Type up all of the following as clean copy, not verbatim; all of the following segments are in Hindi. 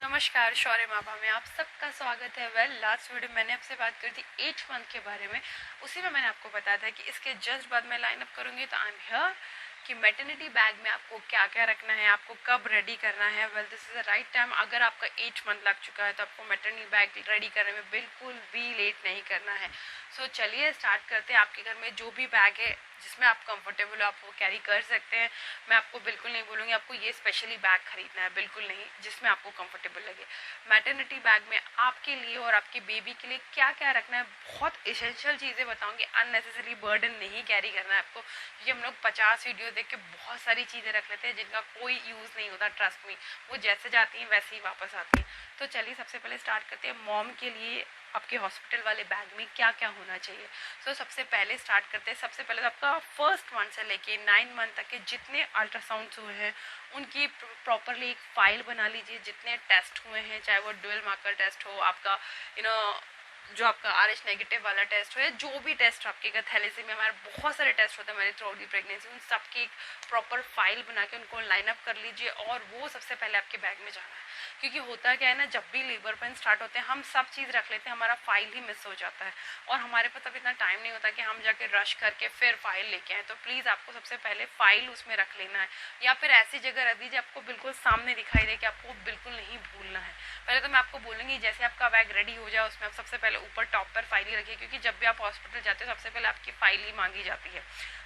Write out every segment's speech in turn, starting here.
नमस्कार, शौर्य मापा में आप सबका स्वागत है। लास्ट वीडियो मैंने आपसे बात करी थी 8 मंथ के बारे में। उसी में मैंने आपको बताया था कि इसके जस्ट बाद मैं लाइन अप करूंगी, तो आई एम हियर कि मैटरनिटी बैग में आपको क्या क्या रखना है, आपको कब रेडी करना है। This is the right time. अगर आपका 8 मंथ लग चुका है तो आपको मैटरनिटी बैग रेडी करने में बिल्कुल भी लेट नहीं करना है। चलिए स्टार्ट करते हैं। आपके घर में जो भी बैग है जिसमें आप कंफर्टेबल हो, आप वो कैरी कर सकते हैं। मैं आपको बिल्कुल नहीं बोलूँगी आपको ये स्पेशली बैग खरीदना है, बिल्कुल नहीं, जिसमें आपको कंफर्टेबल लगे। मैटरनिटी बैग में आपके लिए और आपके बेबी के लिए क्या क्या रखना है, बहुत इसेंशियल चीज़ें बताऊंगी। अननेसेसरी बर्डन नहीं कैरी करना है आपको, क्योंकि हम लोग 50 वीडियो देख के बहुत सारी चीज़ें रख लेते हैं जिनका कोई यूज़ नहीं होता। ट्रस्ट मी, वो जैसे जाती हैं वैसे ही वापस आती हैं। तो चलिए सबसे पहले स्टार्ट करते हैं मॉम के लिए आपके हॉस्पिटल वाले बैग में क्या क्या होना चाहिए। सबसे पहले स्टार्ट करते हैं। सबसे पहले तो आपका फर्स्ट मंथ से लेके 9 मंथ तक के जितने अल्ट्रासाउंड्स हुए हैं उनकी प्रॉपरली एक फाइल बना लीजिए। जितने टेस्ट हुए हैं, चाहे वो डुअल मार्कर टेस्ट हो, आपका जो आपका RH नेगेटिव वाला टेस्ट हो, या जो भी टेस्ट आपके घर थैलेसीमिया में हमारे बहुत सारे टेस्ट होते हैं हमारी थ्रू आउट दी प्रेगनेंसी, उन सबकी एक प्रॉपर फाइल बना के उनको लाइन अप कर लीजिए और वो सबसे पहले आपके बैग में जाना है। क्योंकि होता क्या है ना, जब भी लेबर पेन स्टार्ट होते हैं हम सब चीज़ रख लेते हैं, हमारा फाइल ही मिस हो जाता है और हमारे पास अब इतना टाइम नहीं होता कि हम जाके रश करके फिर फाइल लेके आए। तो प्लीज़ आपको सबसे पहले फाइल उसमें रख लेना है, या फिर ऐसी जगह रख दीजिए आपको बिल्कुल सामने दिखाई दे कि आपको बिल्कुल नहीं भूलना है। पहले तो मैं आपको बोलूँगी जैसे आपका बैग रेडी हो जाए उसमें आप सबसे पहले ऊपर टॉप पर फाइल ही रखिए, क्योंकि जब भी आप हॉस्पिटल जाते हो सबसे पहले आपकी फाइल ही मांगी जाती है।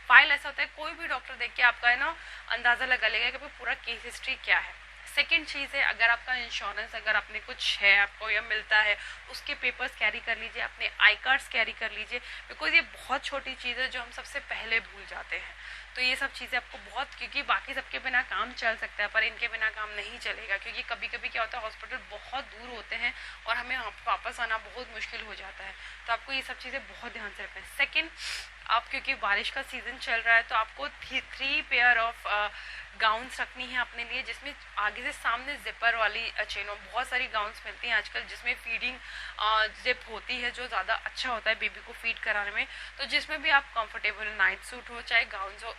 फाइल ऐसा होता है कोई भी डॉक्टर देख के आपका अंदाज़ा लगा लेगा कि पूरा केस हिस्ट्री क्या है। सेकेंड चीज़ है, अगर आपका इंश्योरेंस अगर आपने कुछ है आपको या मिलता है उसके पेपर्स कैरी कर लीजिए, अपने आई कार्ड्स कैरी कर लीजिए। बिकॉज ये बहुत छोटी चीज़ है जो हम सबसे पहले भूल जाते हैं। तो ये सब चीज़ें आपको बहुत, क्योंकि बाकी सबके बिना काम चल सकता है पर इनके बिना काम नहीं चलेगा। क्योंकि कभी कभी क्या होता है हॉस्पिटल बहुत दूर होते हैं और हमें वापस आना बहुत मुश्किल हो जाता है। तो आपको ये सब चीज़ें बहुत ध्यान से रखना है। सेकेंड, आप क्योंकि बारिश का सीज़न चल रहा है तो आपको 3 पेयर ऑफ गाउन्स रखनी है अपने लिए, जिसमें आगे से सामने जिपर वाली चेनों, बहुत सारी गाउन्स मिलती हैं आजकल जिसमें फीडिंग जिप होती है, जो ज़्यादा अच्छा होता है बेबी को फीड कराने में। तो जिसमें भी आप कंफर्टेबल, नाइट सूट हो चाहे गाउन्स हो।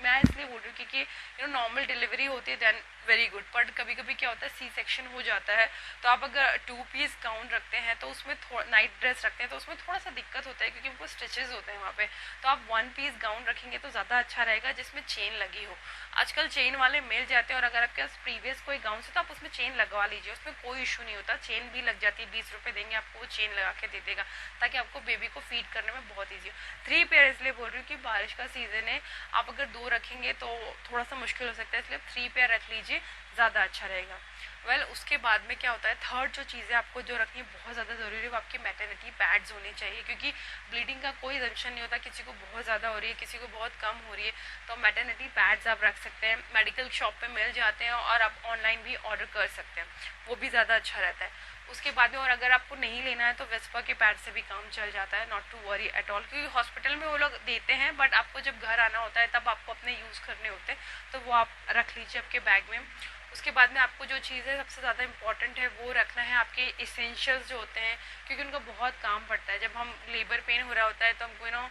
मैं इसलिए बोल रही हूँ क्योंकि नॉर्मल डिलीवरी होती है दैन वेरी गुड, बट कभी कभी क्या होता है सी सेक्शन हो जाता है, तो आप अगर 2 पीस गाउन रखते हैं तो उसमें नाइट ड्रेस रखते हैं तो उसमें थोड़ा सा दिक्कत होता है क्योंकि उनको स्टिचेस होते हैं वहाँ पे। तो आप 1 पीस गाउन रखेंगे तो ज़्यादा अच्छा रहेगा जिसमें चेन लगी हो। आजकल चेन वाले मिल जाते हैं और अगर आपके पास प्रीवियस कोई गाउन से तो आप उसमें चेन लगवा लीजिए, उसमें कोई इशू नहीं होता। चेन भी लग जाती है, 20 रुपये देंगे आपको, वो चेन लगा के दे देगा ताकि आपको बेबी को फीड करने में बहुत ईजी हो। 3 पेयर इसलिए बोल रही हूँ कि बारिश का सीज़न है, आप अगर 2 रखेंगे तो थोड़ा सा मुश्किल हो सकता है, इसलिए 3 पेयर रख लीजिए, ज़्यादा अच्छा रहेगा। उसके बाद में क्या होता है, थर्ड जो चीज़ें आपको जो रखनी है बहुत ज़्यादा ज़रूरी है वो आपकी मैटरनिटी पैड्स होने चाहिए। क्योंकि ब्लीडिंग का कोई टेंशन नहीं होता, किसी को बहुत ज़्यादा हो रही है किसी को बहुत कम हो रही है, तो मैटरनिटी पैड्स आप रख सकते हैं। मेडिकल शॉप पे मिल जाते हैं और आप ऑनलाइन भी ऑर्डर कर सकते हैं, वो भी ज़्यादा अच्छा रहता है। उसके बाद में और अगर आपको नहीं लेना है तो वेस्पा के पैड से भी काम चल जाता है, not to worry at all. क्योंकि हॉस्पिटल में वो लोग देते हैं बट आपको जब घर आना होता है तब आपको अपने यूज़ करने होते हैं, तो वो आप रख लीजिए आपके बैग में। उसके बाद में आपको जो चीज़ें सबसे ज़्यादा इंपॉर्टेंट है वो रखना है, आपके इसेंशियल्स जो होते हैं, क्योंकि उनका बहुत काम पड़ता है। जब हम लेबर पेन हो रहा होता है तो हमको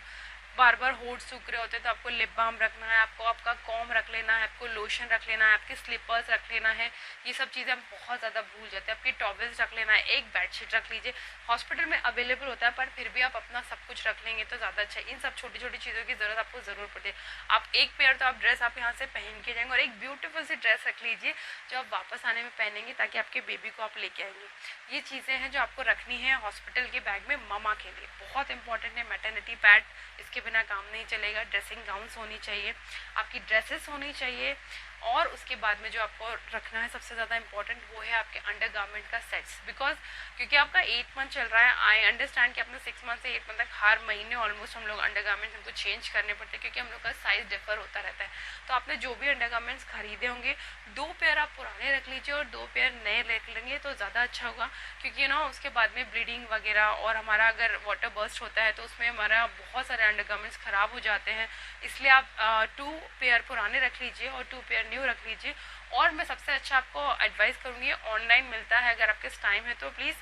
बार बार होठ सूख रहे होते हैं तो आपको लिप बाम रखना है, आपको आपका कॉम रख लेना है, आपको लोशन रख लेना है, आपके स्लीपर्स रख लेना है। ये सब चीज़ें हम बहुत ज़्यादा भूल जाते हैं। आपकी टॉवल्स रख लेना है, एक बेडशीट रख लीजिए। हॉस्पिटल में अवेलेबल होता है पर फिर भी आप अपना सब कुछ रख लेंगे तो ज़्यादा अच्छा है। इन सब छोटी छोटी चीज़ों की ज़रूरत आपको ज़रूर पड़ती है। आप एक पेयर तो आप ड्रेस आप यहाँ से पहन के जाएंगे और एक ब्यूटीफुल सी ड्रेस रख लीजिए जो आप वापस आने में पहनेंगे ताकि आपके बेबी को आप लेके आएंगे। ये चीज़ें हैं जो आपको रखनी है हॉस्पिटल के बैग में ममा के लिए, बहुत इंपॉर्टेंट है। मैटरनिटी पैड, इसके बिना काम नहीं चलेगा। ड्रेसिंग गाउन्स होनी चाहिए, आपकी ड्रेसेस होनी चाहिए। और उसके बाद में जो आपको रखना है सबसे ज़्यादा इंपॉर्टेंट वो है आपके अंडरगारमेंट का सेट्स। बिकॉज क्योंकि आपका 8 मंथ चल रहा है, आई अंडरस्टैंड कि अपने 6 मंथ से 8 मंथ तक हर महीने ऑलमोस्ट हम लोग अंडरगारमेंट्स हमको चेंज करने पड़ते हैं क्योंकि हम लोग का साइज डिफर होता रहता है। तो आपने जो भी अंडरगारमेंट्स खरीदे होंगे 2 पेयर आप पुराने रख लीजिए और 2 पेयर नए रख लेंगे तो ज़्यादा अच्छा होगा। क्योंकि उसके बाद में ब्लीडिंग वगैरह और हमारा अगर वाटर बर्स्ट होता है तो उसमें हमारा बहुत सारे अंडरगारमेंट्स ख़राब हो जाते हैं। इसलिए आप 2 पेयर पुराने रख लीजिए और 2 पेयर न्यू रख लीजिए और मैं सबसे अच्छा आपको एडवाइस करूँगी, ऑनलाइन मिलता है अगर आपके टाइम है तो प्लीज़,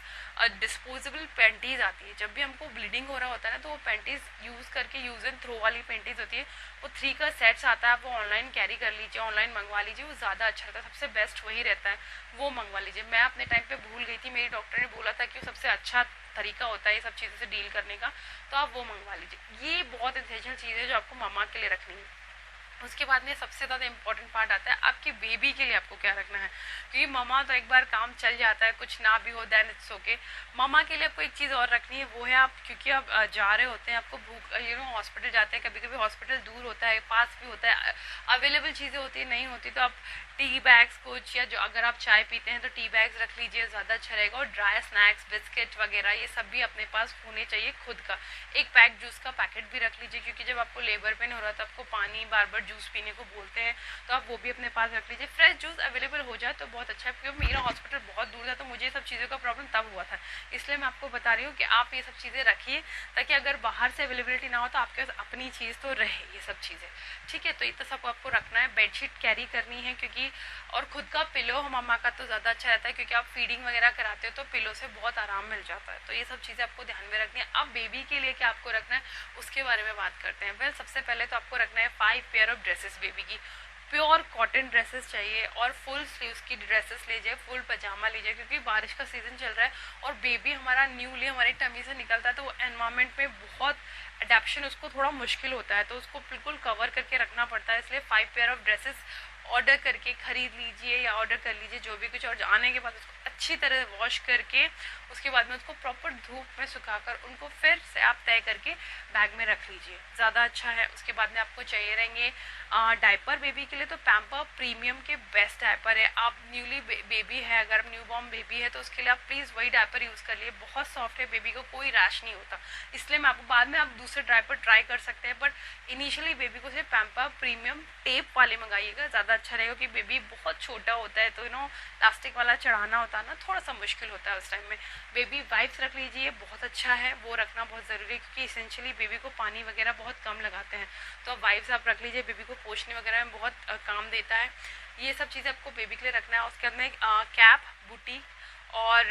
डिस्पोजेबल पैंटीज आती है। जब भी हमको ब्लीडिंग हो रहा होता है ना, तो वो पैंटीज यूज़ करके यूज़ एंड थ्रो वाली पैंटीज होती है, वो 3 का सेट्स आता है, आप वो ऑनलाइन कैरी कर लीजिए, ऑनलाइन मंगवा लीजिए, वो ज़्यादा अच्छा रहता है, सबसे बेस्ट वही रहता है, वो मंगवा लीजिए। मैं अपने टाइम पे भूल गई थी, मेरी डॉक्टर ने बोला था कि वो सबसे अच्छा तरीका होता है ये सब चीज़ों से डील करने का, तो आप वो मंगवा लीजिए। ये बहुत इंसेंशियल चीज़ है जो आपको मम्मा के लिए रखनी है। उसके बाद में सबसे ज़्यादा इंपॉर्टेंट पार्ट आता है आपके बेबी के लिए आपको क्या रखना है, क्योंकि मम्मा तो एक बार काम चल जाता है, कुछ ना भी हो देन इट्स ओके। मम्मा के लिए आपको एक चीज़ और रखनी है, वो है आप, क्योंकि आप जा रहे होते हैं, आपको भूख हॉस्पिटल जाते हैं, कभी कभी हॉस्पिटल दूर होता है, पास भी होता है, अवेलेबल चीज़ें होती है, नहीं होती तो आप टी बैग्स कुछ, या जो अगर आप चाय पीते हैं तो टी बैग्स रख लीजिए, ज़्यादा अच्छा रहेगा। और ड्राई स्नैक्स, बिस्किट वगैरह ये सब भी अपने पास होने चाहिए खुद का। एक पैक जूस का पैकेट भी रख लीजिए, क्योंकि जब आपको लेबर पेन हो रहा था, आपको पानी बार बार जूस पीने को बोलते हैं, तो आप वो भी अपने पास रख लीजिए। फ्रेश जूस अवेलेबल हो जाए तो बहुत अच्छा है, क्योंकि मेरा हॉस्पिटल बहुत दूर था, तो मुझे ये सब चीज़ों का प्रॉब्लम तब हुआ था, इसलिए मैं आपको बता रही हूँ कि आप ये सब चीज़ें रखिए, ताकि अगर बाहर से अवेलेबिलिटी ना हो तो आपके पास अपनी चीज़ तो रहे, ये सब चीज़ें, ठीक है। तो इतना सब आपको रखना है। बेडशीट कैरी करनी है, क्योंकि और खुद का पिलो मम्मा का तो ज़्यादा अच्छा रहता है, क्योंकि आप फीडिंग वगैरह कराते हो तो पिलो से बहुत आराम मिल जाता है, तो ये सब चीज़ें आपको ध्यान में रखनी है। अब बेबी के लिए क्या आपको रखना है उसके बारे में बात करते हैं। वेल, सबसे पहले तो आपको रखना है 5 पेयर ऑफ ड्रेसेस बेबी की। प्योर कॉटन ड्रेसेस चाहिए, और फुल स्लीव्स की ड्रेसेस लीजिए, फुल पजामा लीजिए, क्योंकि बारिश का सीजन चल रहा है और बेबी हमारा न्यूली हमारी टमी से निकलता है, तो वो एनवायरमेंट में बहुत अडेप्शन उसको थोड़ा मुश्किल होता है, तो उसको बिल्कुल कवर करके रखना पड़ता है। इसलिए 5 पेयर ऑफ ड्रेसेस ऑर्डर करके खरीद लीजिए या ऑर्डर कर लीजिए जो भी कुछ, और आने के बाद उसको अच्छी तरह वॉश करके उसके बाद में उसको प्रॉपर धूप में सुखाकर उनको फिर से आप तय करके बैग में रख लीजिए, ज़्यादा अच्छा है। उसके बाद में आपको चाहिए रहेंगे डायपर बेबी के लिए, तो पैम्पर प्रीमियम के बेस्ट डायपर है। आप न्यूली बेबी है, अगर न्यू बॉर्न बेबी है तो उसके लिए आप प्लीज़ वही डायपर यूज़ कर लिए, बहुत सॉफ्ट है, बेबी को कोई रैश नहीं होता, इसलिए मैं आपको बाद में आप दूसरे डायपर ट्राई कर सकते हैं, बट इनिशियली बेबी को सिर्फ पैम्पर प्रीमियम टेप वाले मंगाइएगा, ज़्यादा अच्छा रहेगा, क्योंकि बेबी बहुत छोटा होता है, तो प्लास्टिक वाला चढ़ाना होता है ना, थोड़ा सा मुश्किल होता है उस टाइम में। बेबी वाइप्स रख लीजिए, बहुत अच्छा है, वो रखना बहुत ज़रूरी है, क्योंकि इसेंशियली बेबी को पानी वगैरह बहुत कम लगाते हैं, तो वाइप्स आप रख लीजिए, बेबी को पोछने वगैरह में बहुत काम देता है। ये सब चीज़ें आपको बेबी के लिए रखना है। उसके अंदर कैप, बूटी और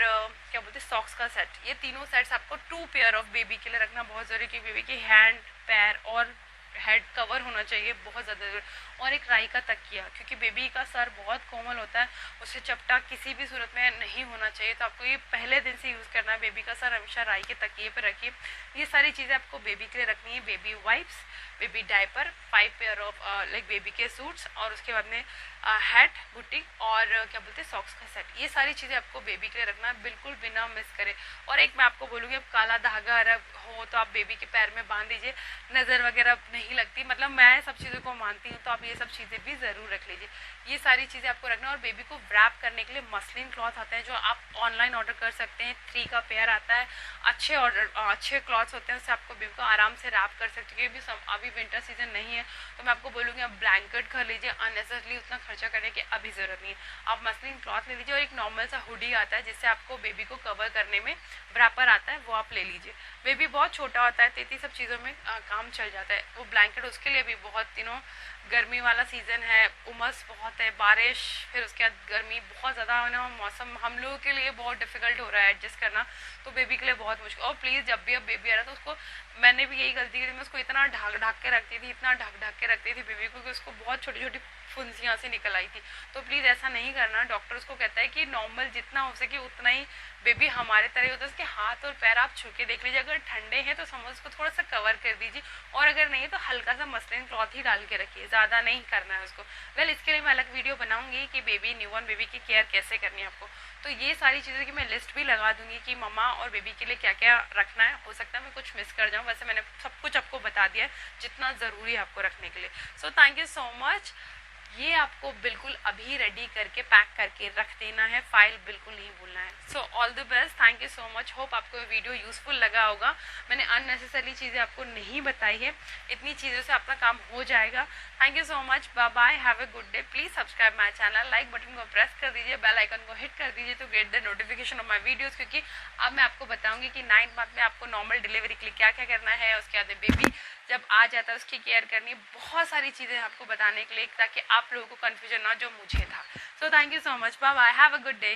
क्या बोलते हैं सॉक्स का सेट, ये तीनों सेट्स आपको 2 पेयर ऑफ बेबी के लिए रखना बहुत ज़रूरी है, कि बेबी के हैंड, पैर और हेड कवर होना चाहिए, बहुत ज़्यादा ज़रूरी। और एक राई का तकिया, क्योंकि बेबी का सर बहुत कोमल होता है, उसे चपटा किसी भी सूरत में नहीं होना चाहिए, तो आपको ये पहले दिन से यूज़ करना है। बेबी का सर हमेशा राई के तकिए पर रखिए। ये सारी चीज़ें आपको बेबी के लिए रखनी है। Baby wipes, baby diaper, 5 pair of like baby के सूट्स, और उसके बाद में हैट, बुटीक और क्या बोलते हैं सॉक्स का सेट, ये सारी चीज़ें आपको बेबी के लिए रखना है, बिल्कुल बिना मिस करें। और एक मैं आपको बोलूँगी, अब काला धागा अगर हो तो आप बेबी के पैर में बांध दीजिए, नज़र वगैरह नहीं लगती, मतलब मैं सब चीज़ों को मानती हूँ, तो आप ये सब चीज़ें भी ज़रूर रख लीजिए। ये सारी चीज़ें आपको रखना है। और बेबी को रैप करने के लिए मसलिन क्लॉथ आते हैं, जो आप ऑनलाइन ऑर्डर कर सकते हैं, 3 का पेयर आता है, अच्छे क्लॉथ्स होते हैं, उससे आपको बेबी को आराम से रैप कर सकते हैं, क्योंकि अभी विंटर सीजन नहीं है, तो मैं आपको बोलूँगी आप ब्लैंकेट कर लीजिए, अननेसेसरली उतना खर्चा करने की अभी ज़रूरत नहीं है। आप मसलिन क्लॉथ ले लीजिए, और एक नॉर्मल सा हुडी आता है जिससे आपको बेबी को कवर करने में रैपर आता है, वो आप ले लीजिए। बेबी बहुत छोटा होता है, 33 सब चीज़ों में काम चल जाता है। वो ब्लैंकेट उसके लिए भी बहुत गर्मी वाला सीज़न है, उमस बहुत है, बारिश, फिर उसके बाद गर्मी बहुत ज़्यादा मौसम हम लोगों के लिए बहुत डिफिकल्ट हो रहा है एडजस्ट करना, तो बेबी के लिए बहुत मुश्किल। और प्लीज़ जब भी अब बेबी आ रहा है तो उसको, मैंने भी यही गलती की थी, मैं उसको इतना ढक के रखती थी, इतना ढक के रखती थी बेबी को, कि उसको बहुत छोटी छोटी फुंसियाँ से निकल आई थी। तो प्लीज़ ऐसा नहीं करना। डॉक्टर उसको कहता है कि नॉर्मल जितना हो सके उतना ही बेबी हमारे तरह होता है, उसके हाथ और पैर आप छू के देख लीजिए, अगर ठंडे हैं तो समझ उसको थोड़ा सा कवर कर दीजिए, और अगर नहीं है तो हल्का सा मसलिन क्लॉथ ही डाल के रखिए, ज़्यादा नहीं करना है उसको। वेल, इसके लिए मैं अलग वीडियो बनाऊंगी कि बेबी न्यूबॉर्न बेबी की केयर कैसे करनी है आपको, तो ये सारी चीज़ें की मैं लिस्ट भी लगा दूंगी कि मम्मा और बेबी के लिए क्या क्या रखना है। हो सकता है मैं कुछ मिस कर जाऊँ, वैसे मैंने सब कुछ आपको बता दिया है जितना ज़रूरी है आपको रखने के लिए। सो थैंक यू सो मच। ये आपको बिल्कुल अभी रेडी करके पैक करके रख देना है, फाइल बिल्कुल नहीं भूलना है। So all the best, thank you so much. Hope आपको ये वीडियो यूजफुल लगा होगा। मैंने अननेसेसरी चीज़ें आपको नहीं बताई है, इतनी चीज़ों से आपका काम हो जाएगा। Thank you so much, bye bye, have a good day. Please subscribe my channel, like button को प्रेस कर दीजिए, बेल आइकन को हिट कर दीजिए to get the notification of my videos, क्योंकि अब मैं आपको बताऊंगी कि 9th मंथ में आपको नॉर्मल डिलीवरी के लिए क्या क्या करना है, उसके बाद बेबी जब आ जाता है उसकी केयर करनी, बहुत सारी चीज़ें आपको बताने के लिए, ताकि आप लोगों को कन्फ्यूजन ना जो मुझे था। So thank you so much, bye bye, have a good day.